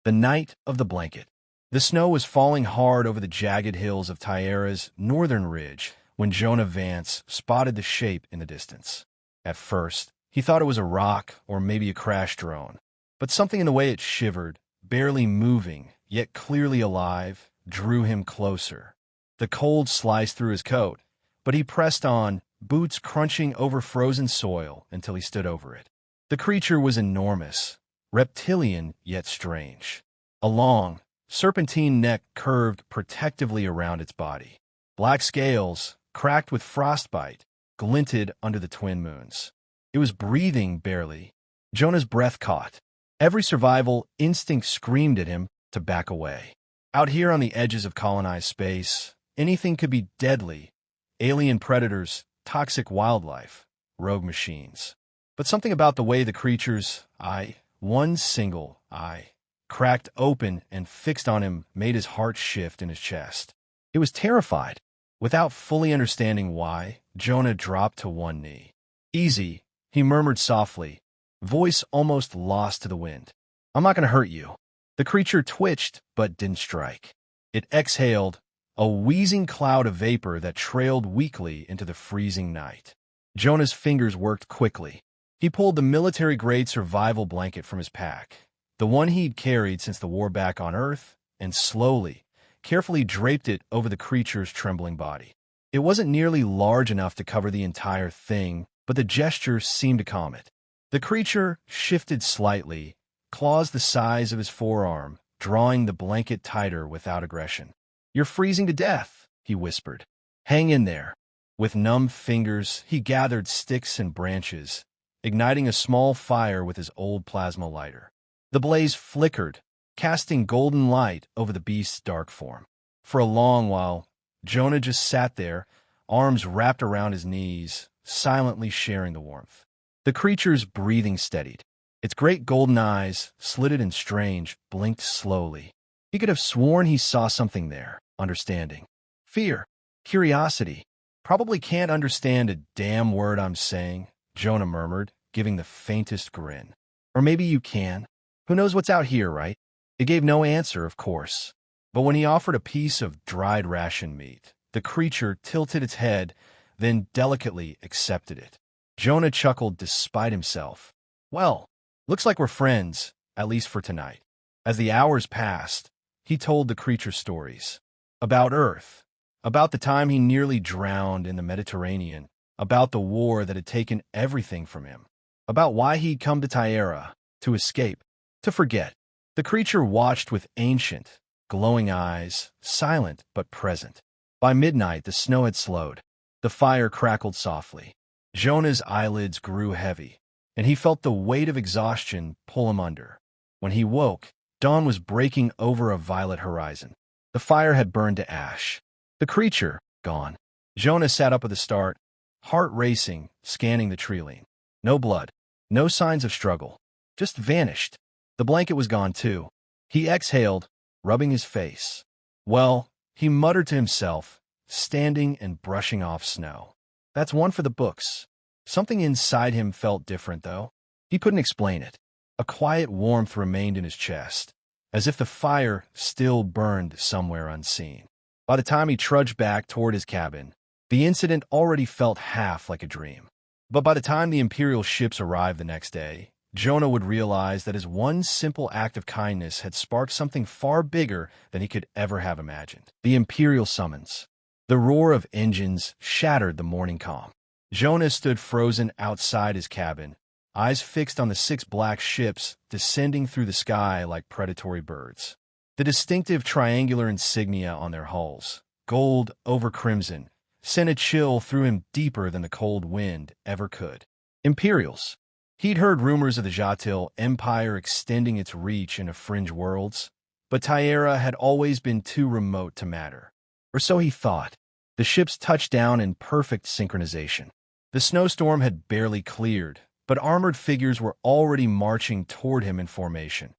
The night of the blanket. The snow was falling hard over the jagged hills of Tierra's northern ridge when Jonah Vance spotted the shape in the distance. At first, he thought it was a rock or maybe a crashed drone, but something in the way it shivered, barely moving, yet clearly alive, drew him closer. The cold sliced through his coat, but he pressed on, boots crunching over frozen soil until he stood over it. The creature was enormous, reptilian yet strange. A long, serpentine neck curved protectively around its body. Black scales, cracked with frostbite, glinted under the twin moons. It was breathing barely. Jonah's breath caught. Every survival instinct screamed at him to back away. Out here on the edges of colonized space, anything could be deadly. Alien predators, toxic wildlife, rogue machines. But something about the way the creature's eye, one single eye, cracked open and fixed on him made his heart shift in his chest. It was terrified. Without fully understanding why, Jonah dropped to one knee. "Easy," he murmured softly, voice almost lost to the wind. "I'm not going to hurt you." The creature twitched but didn't strike. It exhaled, a wheezing cloud of vapor that trailed weakly into the freezing night. Jonah's fingers worked quickly. He pulled the military-grade survival blanket from his pack, the one he'd carried since the war back on Earth, and slowly, carefully draped it over the creature's trembling body. It wasn't nearly large enough to cover the entire thing, but the gesture seemed to calm it. The creature shifted slightly, claws the size of his forearm, drawing the blanket tighter without aggression. "You're freezing to death," he whispered. "Hang in there." With numb fingers, he gathered sticks and branches, igniting a small fire with his old plasma lighter. The blaze flickered, casting golden light over the beast's dark form. For a long while, Jonah just sat there, arms wrapped around his knees, silently sharing the warmth. The creature's breathing steadied. Its great golden eyes, slitted and strange, blinked slowly. He could have sworn he saw something there, understanding. Fear, curiosity. "Probably can't understand a damn word I'm saying," Jonah murmured, giving the faintest grin. "Or maybe you can. Who knows what's out here, right?" It gave no answer, of course. But when he offered a piece of dried ration meat, the creature tilted its head, then delicately accepted it. Jonah chuckled despite himself. "Well, looks like we're friends, at least for tonight." As the hours passed, he told the creature stories. About Earth, about the time he nearly drowned in the Mediterranean, about the war that had taken everything from him, about why he'd come to Tierra, to escape, to forget. The creature watched with ancient, glowing eyes, silent but present. By midnight, the snow had slowed. The fire crackled softly. Jonah's eyelids grew heavy, and he felt the weight of exhaustion pull him under. When he woke, dawn was breaking over a violet horizon. The fire had burned to ash. The creature, gone. Jonah sat up at the start, heart racing, scanning the tree-line. No blood, no signs of struggle. Just vanished. The blanket was gone too. He exhaled, rubbing his face. "Well," he muttered to himself, standing and brushing off snow. "That's one for the books." Something inside him felt different, though. He couldn't explain it. A quiet warmth remained in his chest, as if the fire still burned somewhere unseen. By the time he trudged back toward his cabin, the incident already felt half like a dream. But by the time the imperial ships arrived the next day, Jonah would realize that his one simple act of kindness had sparked something far bigger than he could ever have imagined. The imperial summons. The roar of engines shattered the morning calm. Jonah stood frozen outside his cabin, eyes fixed on the 6 black ships descending through the sky like predatory birds. The distinctive triangular insignia on their hulls, gold over crimson, sent a chill through him deeper than the cold wind ever could. Imperials. He'd heard rumors of the Zha'til Empire extending its reach into fringe worlds, but Tierra had always been too remote to matter. Or so he thought. The ships touched down in perfect synchronization. The snowstorm had barely cleared, but armored figures were already marching toward him in formation.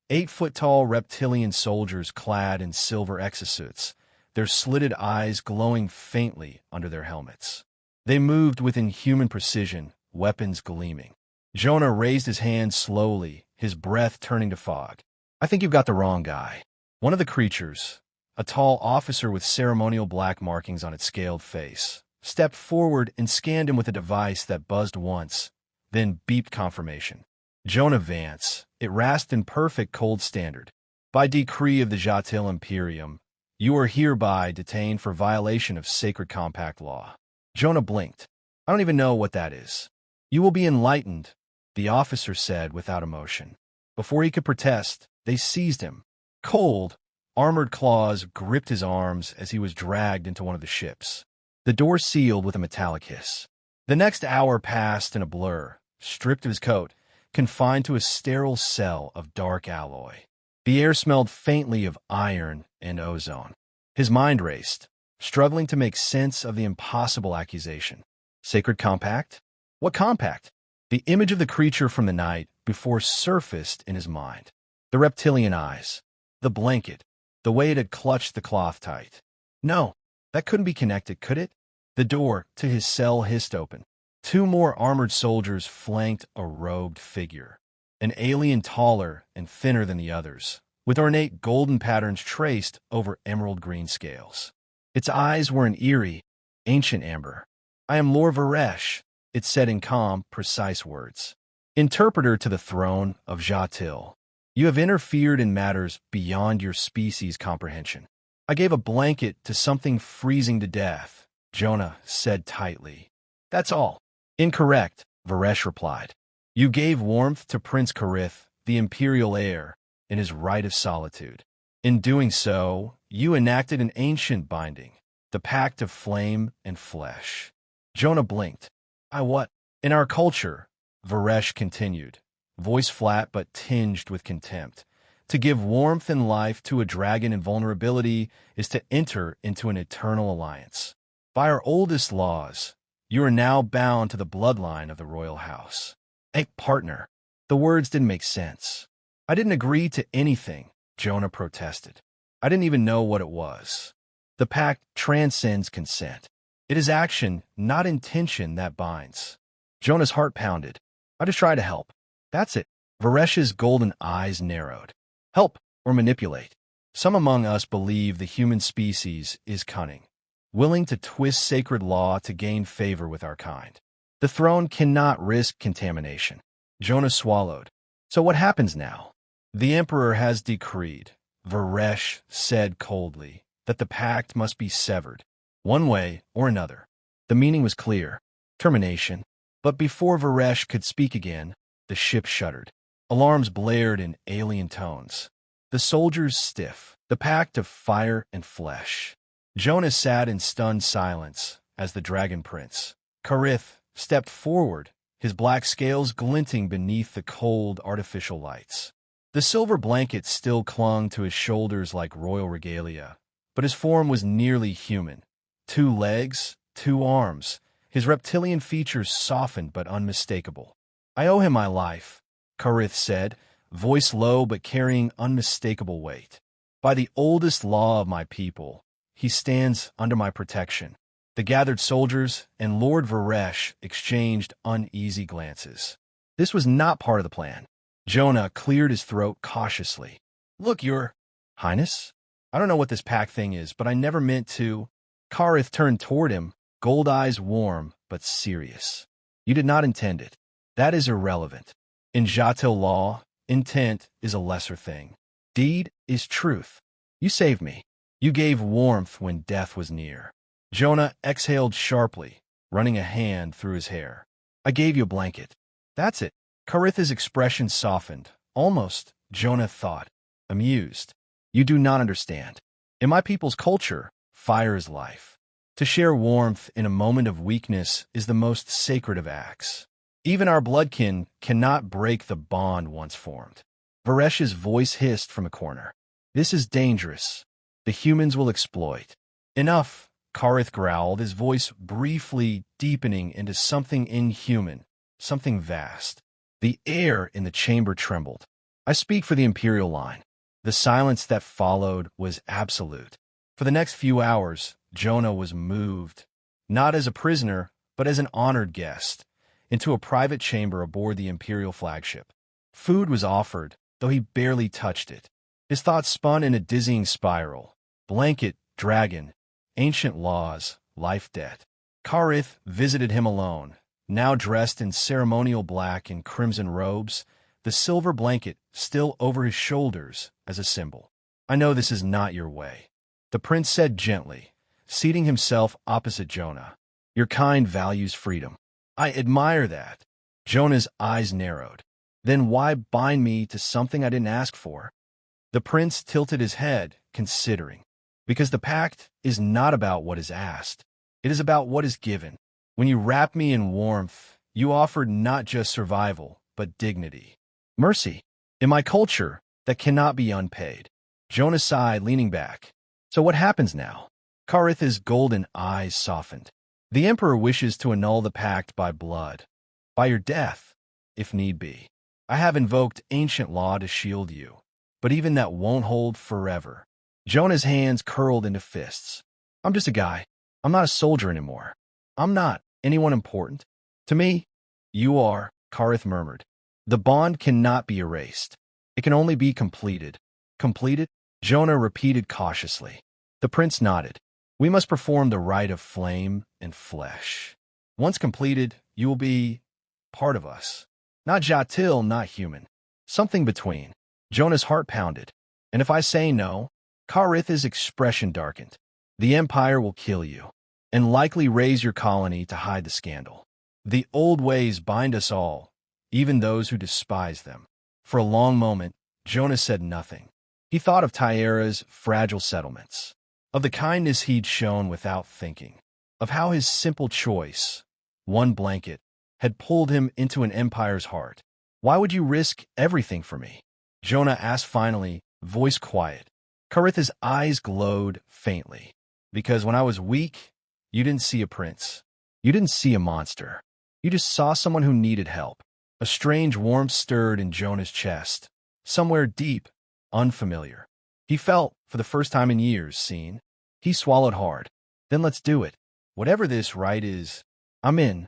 8-foot-tall reptilian soldiers clad in silver exosuits, their slitted eyes glowing faintly under their helmets. They moved with inhuman precision, weapons gleaming. Jonah raised his hand slowly, his breath turning to fog. I think you've got the wrong guy. One of the creatures, a tall officer with ceremonial black markings on its scaled face, stepped forward and scanned him with a device that buzzed once, then beeped confirmation. Jonah Vance, it rasped in perfect cold standard. By decree of the Zha'til Imperium, you are hereby detained for violation of sacred compact law. Jonah blinked. I don't even know what that is. You will be enlightened, the officer said without emotion. Before he could protest, they seized him. Cold, armored claws gripped his arms as he was dragged into one of the ships. The door sealed with a metallic hiss. The next hour passed in a blur, stripped of his coat, confined to a sterile cell of dark alloy. The air smelled faintly of iron and ozone. His mind raced, struggling to make sense of the impossible accusation. Sacred compact? What compact? The image of the creature from the night before surfaced in his mind. The reptilian eyes, the blanket, the way it had clutched the cloth tight. No, that couldn't be connected, could it? The door to his cell hissed open. Two more armored soldiers flanked a robed figure, an alien taller and thinner than the others, with ornate golden patterns traced over emerald green scales. Its eyes were an eerie, ancient amber. I am Lord Varesh, it said in calm, precise words. Interpreter to the throne of Zha'til. You have interfered in matters beyond your species' comprehension. I gave a blanket to something freezing to death, Jonah said tightly. That's all. Incorrect, Varesh replied. You gave warmth to Prince Karith, the imperial heir, in his right of solitude. In doing so, you enacted an ancient binding, the Pact of Flame and Flesh. Jonah blinked. What? In our culture, Varesh continued, voice flat but tinged with contempt, to give warmth and life to a dragon in vulnerability is to enter into an eternal alliance. By our oldest laws, you are now bound to the bloodline of the royal house. A partner. The words didn't make sense. I didn't agree to anything, Jonah protested. I didn't even know what it was. The pact transcends consent. It is action, not intention, that binds. Jonah's heart pounded. I just try to help. That's it. Varesh's golden eyes narrowed. Help or manipulate. Some among us believe the human species is cunning, willing to twist sacred law to gain favor with our kind. The throne cannot risk contamination. Jonah swallowed. So what happens now? The emperor has decreed, Varesh said coldly, that the pact must be severed, one way or another. The meaning was clear. Termination. But before Varesh could speak again, the ship shuddered. Alarms blared in alien tones. The soldiers stiff. The pact of fire and flesh. Jonah sat in stunned silence as the dragon prince, Karith, stepped forward, his black scales glinting beneath the cold artificial lights. The silver blanket still clung to his shoulders like royal regalia, but his form was nearly human. 2 legs, 2 arms, his reptilian features softened but unmistakable. I owe him my life, Karith said, voice low but carrying unmistakable weight. By the oldest law of my people, he stands under my protection. The gathered soldiers and Lord Varesh exchanged uneasy glances. This was not part of the plan. Jonah cleared his throat cautiously. Look, Your Highness, I don't know what this pact thing is, but I never meant to. Karith turned toward him, gold eyes warm but serious. You did not intend it. That is irrelevant. In Zha'til law, intent is a lesser thing. Deed is truth. You saved me. You gave warmth when death was near. Jonah exhaled sharply, running a hand through his hair. I gave you a blanket. That's it. Karith's expression softened, almost, Jonah thought, amused. You do not understand. In my people's culture, fire is life. To share warmth in a moment of weakness is the most sacred of acts. Even our bloodkin cannot break the bond once formed. Varesh's voice hissed from a corner. This is dangerous. The humans will exploit. Enough, Karith growled, his voice briefly deepening into something inhuman, something vast. The air in the chamber trembled. I speak for the imperial line. The silence that followed was absolute. For the next few hours, Jonah was moved, not as a prisoner, but as an honored guest, into a private chamber aboard the imperial flagship. Food was offered, though he barely touched it. His thoughts spun in a dizzying spiral. Blanket, dragon, ancient laws, life debt. Karith visited him alone, now dressed in ceremonial black and crimson robes, the silver blanket still over his shoulders as a symbol. I know this is not your way, the prince said gently, seating himself opposite Jonah. Your kind values freedom. I admire that. Jonah's eyes narrowed. Then why bind me to something I didn't ask for? The prince tilted his head, considering. Because the pact is not about what is asked. It is about what is given. When you wrap me in warmth, you offered not just survival, but dignity. Mercy. In my culture, that cannot be unpaid. Jonah sighed, leaning back. So what happens now? Karith's golden eyes softened. The Emperor wishes to annul the pact by blood. By your death, if need be. I have invoked ancient law to shield you. But even that won't hold forever. Jonah's hands curled into fists. I'm just a guy. I'm not a soldier anymore. I'm not anyone important. To me, you are, Karith murmured. The bond cannot be erased. It can only be completed. Completed? Jonah repeated cautiously. The prince nodded. We must perform the rite of flame and flesh. Once completed, you will be part of us. Not Zha'til, not human. Something between. Jonah's heart pounded. And if I say no, Karith's expression darkened. The Empire will kill you, and likely raise your colony to hide the scandal. The old ways bind us all, even those who despise them. For a long moment, Jonah said nothing. He thought of Thyera's fragile settlements, of the kindness he'd shown without thinking, of how his simple choice, one blanket, had pulled him into an empire's heart. Why would you risk everything for me? Jonah asked finally, voice quiet. Karith's eyes glowed faintly. Because when I was weak, you didn't see a prince. You didn't see a monster. You just saw someone who needed help. A strange warmth stirred in Jonah's chest, somewhere deep, unfamiliar. He felt, for the first time in years, seen. He swallowed hard. Then let's do it. Whatever this rite is, I'm in.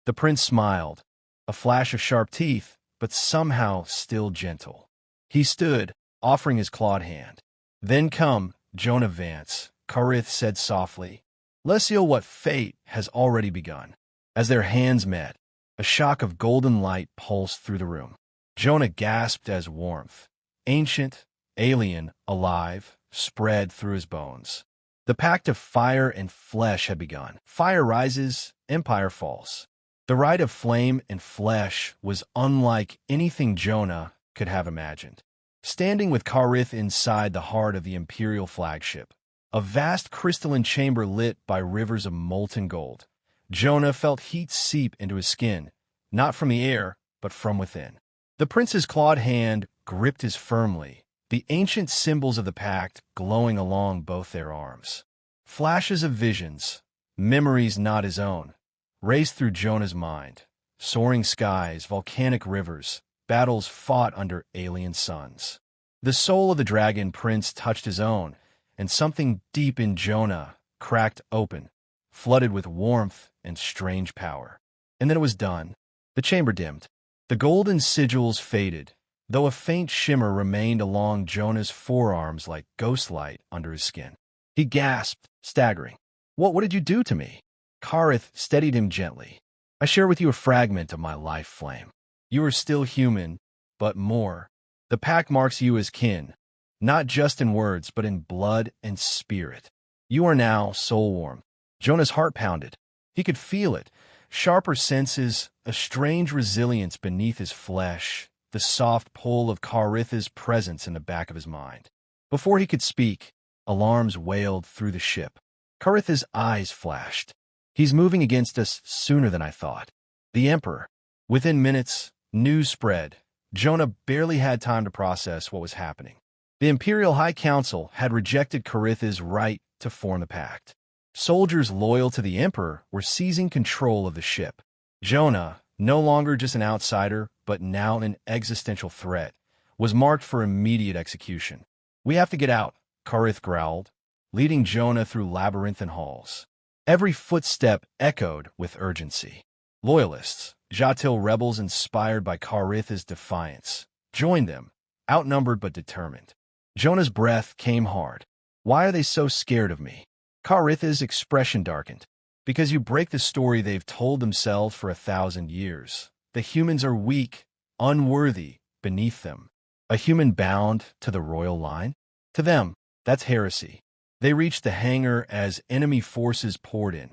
The prince smiled, a flash of sharp teeth, but somehow still gentle. He stood, offering his clawed hand. Then come, Jonah Vance, Karith said softly. Let's seal what fate has already begun. As their hands met, a shock of golden light pulsed through the room. Jonah gasped as warmth, ancient, alien, alive, spread through his bones. The pact of fire and flesh had begun. Fire rises, empire falls. The rite of flame and flesh was unlike anything Jonah could have imagined. Standing with Karith inside the heart of the imperial flagship, a vast crystalline chamber lit by rivers of molten gold, Jonah felt heat seep into his skin, not from the air, but from within. The prince's clawed hand gripped his firmly, the ancient symbols of the pact glowing along both their arms. Flashes of visions, memories not his own, raced through Jonah's mind. Soaring skies, volcanic rivers, battles fought under alien suns. The soul of the dragon prince touched his own, and something deep in Jonah cracked open, flooded with warmth and strange power. And then it was done. The chamber dimmed. The golden sigils faded, though a faint shimmer remained along Jonah's forearms like ghostlight under his skin. He gasped, staggering. What did you do to me? Karith steadied him gently. I share with you a fragment of my life flame. You are still human, but more. The pact marks you as kin, not just in words, but in blood and spirit. You are now soul warm. Jonah's heart pounded. He could feel it. Sharper senses, a strange resilience beneath his flesh, the soft pull of Karith's presence in the back of his mind. Before he could speak, alarms wailed through the ship. Karith's eyes flashed. He's moving against us sooner than I thought. The Emperor. Within minutes, news spread. Jonah barely had time to process what was happening. The Imperial High Council had rejected Karith's right to form the pact. Soldiers loyal to the Emperor were seizing control of the ship. Jonah, no longer just an outsider, but now an existential threat, was marked for immediate execution. We have to get out, Karith growled, leading Jonah through labyrinthine halls. Every footstep echoed with urgency. Loyalists, Zha'til rebels inspired by Karith's defiance, joined them, outnumbered but determined. Jonah's breath came hard. Why are they so scared of me? Karitha's expression darkened. Because you break the story they've told themselves for 1,000 years. The humans are weak, unworthy, beneath them. A human bound to the royal line? To them, that's heresy. They reached the hangar as enemy forces poured in.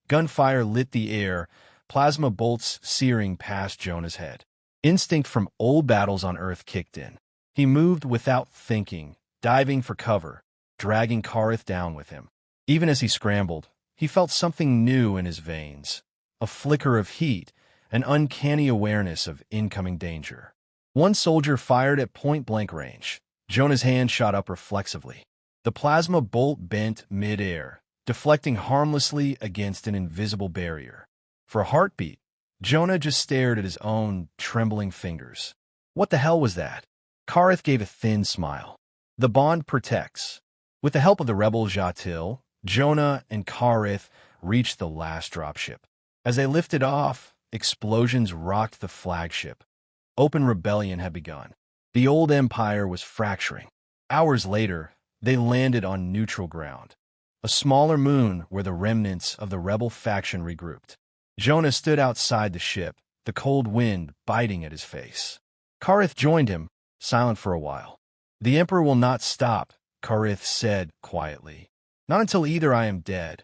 Gunfire lit the air, plasma bolts searing past Jonah's head. Instinct from old battles on Earth kicked in. He moved without thinking, diving for cover, dragging Karith down with him. Even as he scrambled, he felt something new in his veins, a flicker of heat, an uncanny awareness of incoming danger. One soldier fired at point-blank range. Jonah's hand shot up reflexively. The plasma bolt bent mid-air, deflecting harmlessly against an invisible barrier. For a heartbeat, Jonah just stared at his own trembling fingers. What the hell was that? Karith gave a thin smile. The bond protects. With the help of the rebel Zha'til, Jonah and Karith reached the last dropship. As they lifted off, explosions rocked the flagship. Open rebellion had begun. The old empire was fracturing. Hours later, they landed on neutral ground, a smaller moon where the remnants of the rebel faction regrouped. Jonah stood outside the ship, the cold wind biting at his face. Karith joined him, silent for a while. The Emperor will not stop, Karith said quietly. Not until either I am dead,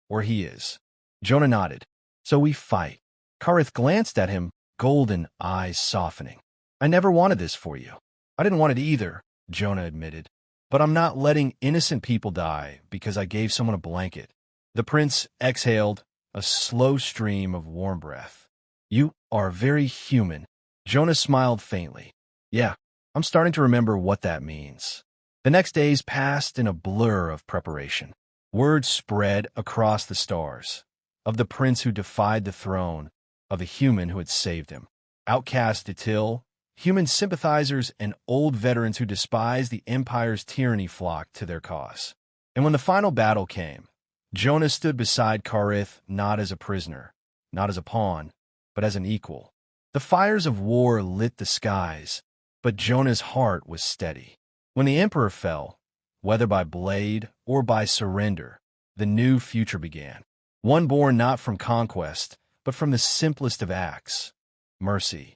or he is. Jonah nodded. So we fight. Karith glanced at him, golden eyes softening. I never wanted this for you. I didn't want it either, Jonah admitted. But I'm not letting innocent people die because I gave someone a blanket. The prince exhaled, a slow stream of warm breath. You are very human. Jonah smiled faintly. Yeah, I'm starting to remember what that means. The next days passed in a blur of preparation. Word spread across the stars of the prince who defied the throne, of the human who had saved him. Outcast Zha'til, human sympathizers, and old veterans who despised the Empire's tyranny flocked to their cause. And when the final battle came, Jonah stood beside Karith not as a prisoner, not as a pawn, but as an equal. The fires of war lit the skies, but Jonah's heart was steady. When the Emperor fell, whether by blade or by surrender, the new future began. One born not from conquest, but from the simplest of acts, mercy.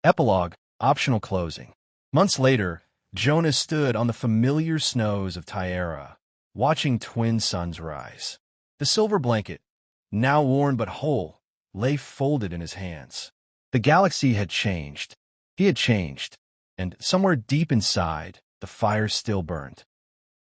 Epilogue, optional closing. Months later, Jonah stood on the familiar snows of Tierra, watching twin suns rise. The silver blanket, now worn but whole, lay folded in his hands. The galaxy had changed. He had changed, and somewhere deep inside, the fire still burned.